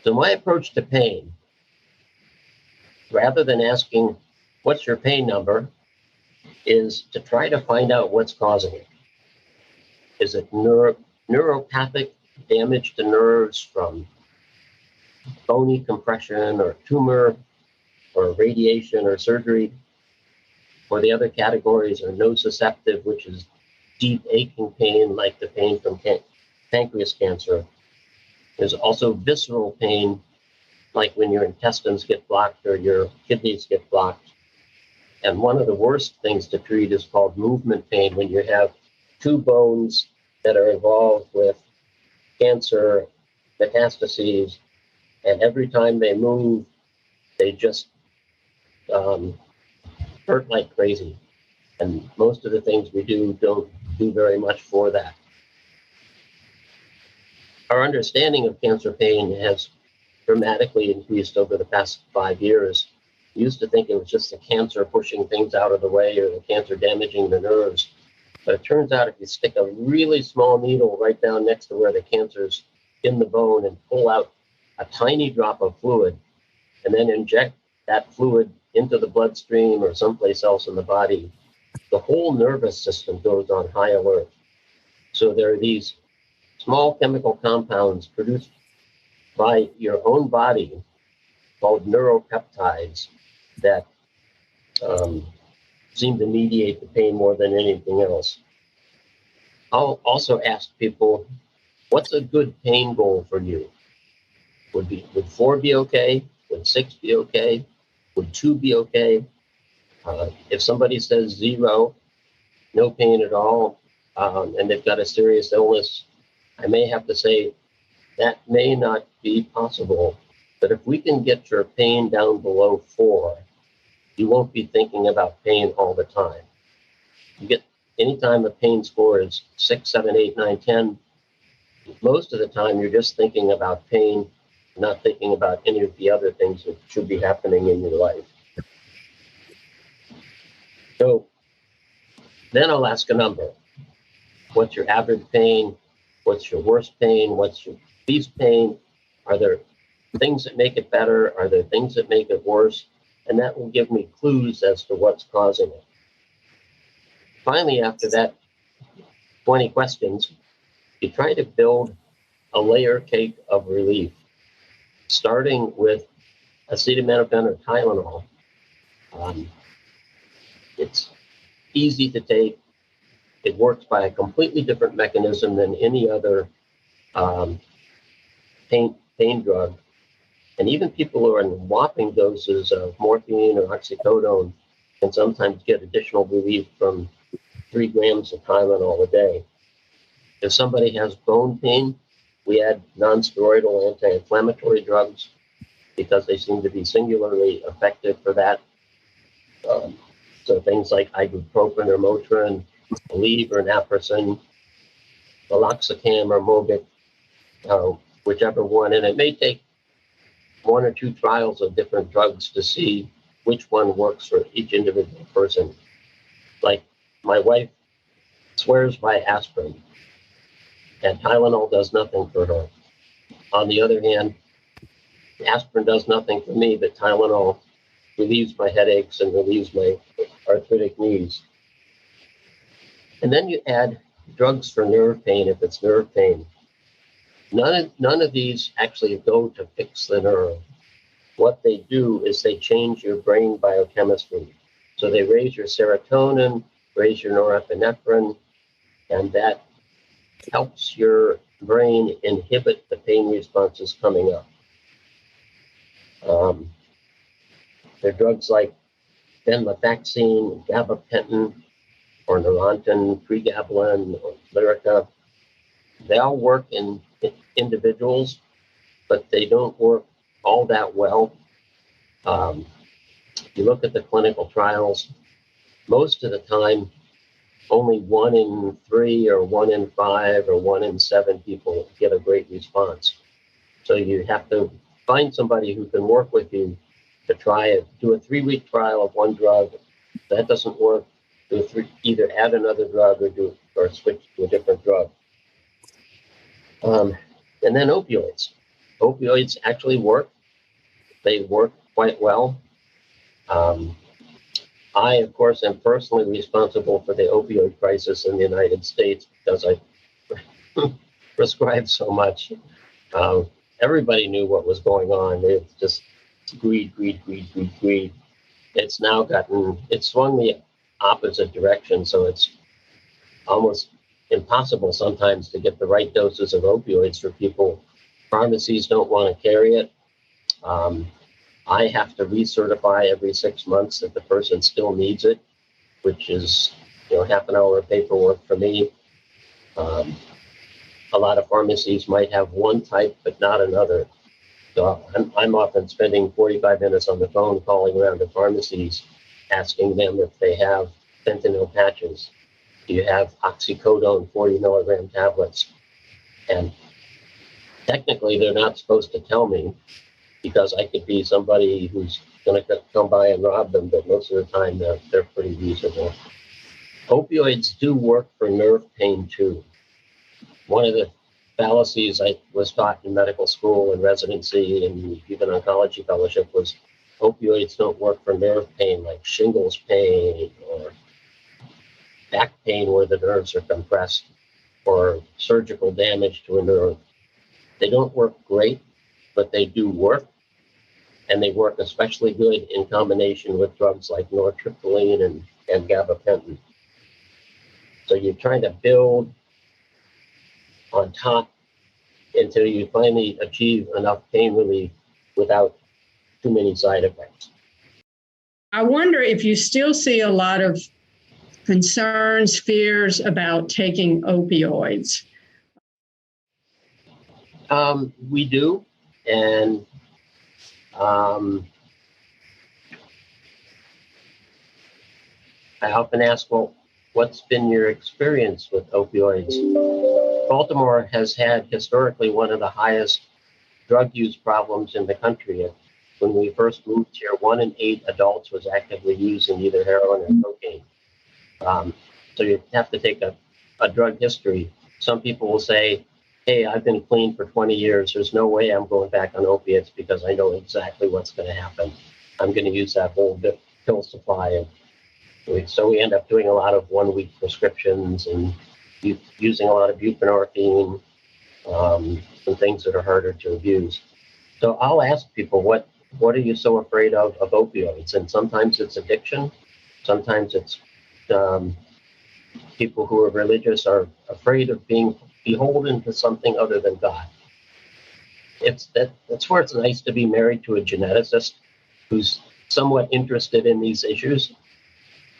So my approach to pain, rather than asking, what's your pain number, is to try to find out what's causing it. Is it neuropathic damage to nerves from bony compression or tumor or radiation or surgery? Or the other categories are nociceptive, which is deep aching pain like the pain from pancreas cancer. There's also visceral pain, like when your intestines get blocked or your kidneys get blocked. And one of the worst things to treat is called movement pain, when you have two bones that are involved with cancer metastases, and every time they move, they just hurt like crazy. And most of the things we do don't do very much for that. Our understanding of cancer pain has dramatically increased over the past 5 years. We used to think it was just the cancer pushing things out of the way or the cancer damaging the nerves. But it turns out if you stick a really small needle right down next to where the cancer's in the bone and pull out a tiny drop of fluid and then inject that fluid into the bloodstream or someplace else in the body, the whole nervous system goes on high alert. So there are these small chemical compounds produced by your own body called neuropeptides that seem to mediate the pain more than anything else. I'll also ask people, what's a good pain goal for you? Would 4 be okay? Would 6 be okay? Would 2 be okay? If somebody says 0, no pain at all, and they've got a serious illness, I may have to say that may not be possible. But if we can get your pain down below 4, you won't be thinking about pain all the time. You get anytime a pain score is 6, 7, 8, 9, 10, most of the time you're just thinking about pain, not thinking about any of the other things that should be happening in your life. So then I'll ask a number. What's your average pain? What's your worst pain? What's your least pain? Are there things that make it better? Are there things that make it worse? And that will give me clues as to what's causing it. Finally, after that 20 questions, you try to build a layer cake of relief, starting with acetaminophen or Tylenol. It's easy to take. It works by a completely different mechanism than any other pain drug. And even people who are in whopping doses of morphine or oxycodone can sometimes get additional relief from 3 grams of Tylenol a day. If somebody has bone pain, we add nonsteroidal anti-inflammatory drugs because they seem to be singularly effective for that. So things like ibuprofen or Motrin, Aleve or naproxen, meloxicam or Mobic, whichever one. And it may take 1 or 2 trials of different drugs to see which one works for each individual person. Like my wife swears by aspirin, and Tylenol does nothing for her. On the other hand, aspirin does nothing for me, but Tylenol relieves my headaches and relieves my arthritic knees. And then you add drugs for nerve pain if it's nerve pain. None of these actually go to fix the nerve. What they do is they change your brain biochemistry. So they raise your serotonin, raise your norepinephrine, and that helps your brain inhibit the pain responses coming up. There are drugs like venlafaxine, gabapentin, or Neurontin, pregabalin, or Lyrica. They all work in individuals, but they don't work all that well. If you look at the clinical trials, most of the time, only 1 in 3 or 1 in 5 or 1 in 7 people get a great response. So you have to find somebody who can work with you to try it. Do a 3-week trial of one drug. If that doesn't work, either add another drug or switch to a different drug. And then opioids. opioids actually work. They work quite well. I, of course, am personally responsible for the opioid crisis in the United States because I prescribed so much. Everybody knew what was going on. It's just greed, greed, greed, greed, greed. It's swung the opposite direction. So it's almost impossible sometimes to get the right doses of opioids for people. Pharmacies don't want to carry it. I have to recertify every 6 months that the person still needs it, which is, half an hour of paperwork for me. A lot of pharmacies might have one type, but not another. So I'm often spending 45 minutes on the phone calling around to pharmacies, asking them if they have fentanyl patches. Do you have oxycodone 40 milligram tablets? And technically, they're not supposed to tell me, because I could be somebody who's going to come by and rob them, but most of the time they're pretty reasonable. Opioids do work for nerve pain too. One of the fallacies I was taught in medical school and residency and even oncology fellowship was opioids don't work for nerve pain, like shingles pain or back pain where the nerves are compressed or surgical damage to a nerve. They don't work great, but they do work. And they work especially good in combination with drugs like nortriptyline and gabapentin. So you're trying to build on top until you finally achieve enough pain relief without too many side effects. I wonder if you still see a lot of concerns, fears about taking opioids. We do, and I often ask, well, what's been your experience with opioids? Baltimore has had historically one of the highest drug use problems in the country. When we first moved here, 1 in 8 adults was actively using either heroin or cocaine. So you have to take a drug history. Some people will say, hey, I've been clean for 20 years. There's no way I'm going back on opiates because I know exactly what's going to happen. I'm going to use that whole pill supply. So we end up doing a lot of 1-week prescriptions and using a lot of buprenorphine and things that are harder to abuse. So I'll ask people, what are you so afraid of opioids? And sometimes it's addiction. Sometimes it's people who are religious are afraid of being beholden to something other than God. That's where it's nice to be married to a geneticist who's somewhat interested in these issues.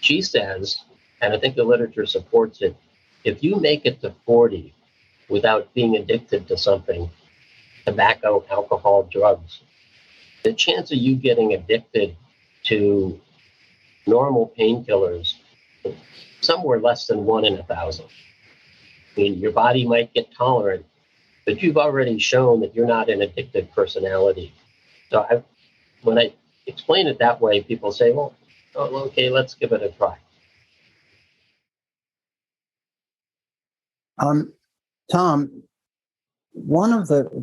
She says, and I think the literature supports it, if you make it to 40 without being addicted to something, tobacco, alcohol, drugs, the chance of you getting addicted to normal painkillers is somewhere less than 1 in 1,000. I mean, your body might get tolerant, but you've already shown that you're not an addicted personality. So when I explain it that way, people say, well, okay, let's give it a try. Tom,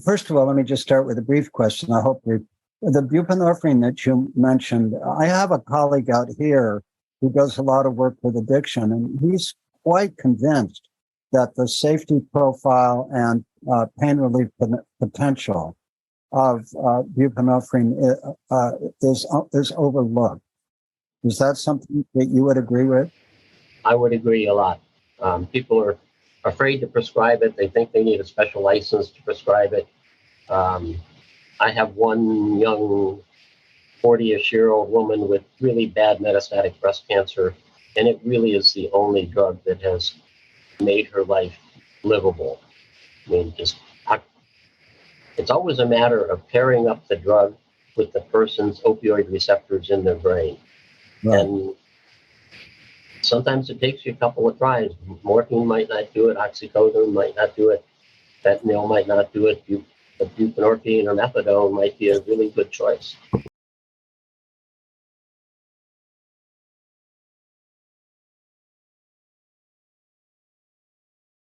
first of all, let me just start with a brief question. I hope the buprenorphine that you mentioned, I have a colleague out here who does a lot of work with addiction, and he's quite convinced that the safety profile and pain relief potential of buprenorphine is overlooked. Is that something that you would agree with? I would agree a lot. People are afraid to prescribe it. They think they need a special license to prescribe it. I have one young 40-ish-year-old woman with really bad metastatic breast cancer, and it really is the only drug that has made her life livable. I mean, it's always a matter of pairing up the drug with the person's opioid receptors in their brain. Right. And sometimes it takes you a couple of tries. Morphine might not do it, oxycodone might not do it, fentanyl might not do it, but buprenorphine or methadone might be a really good choice.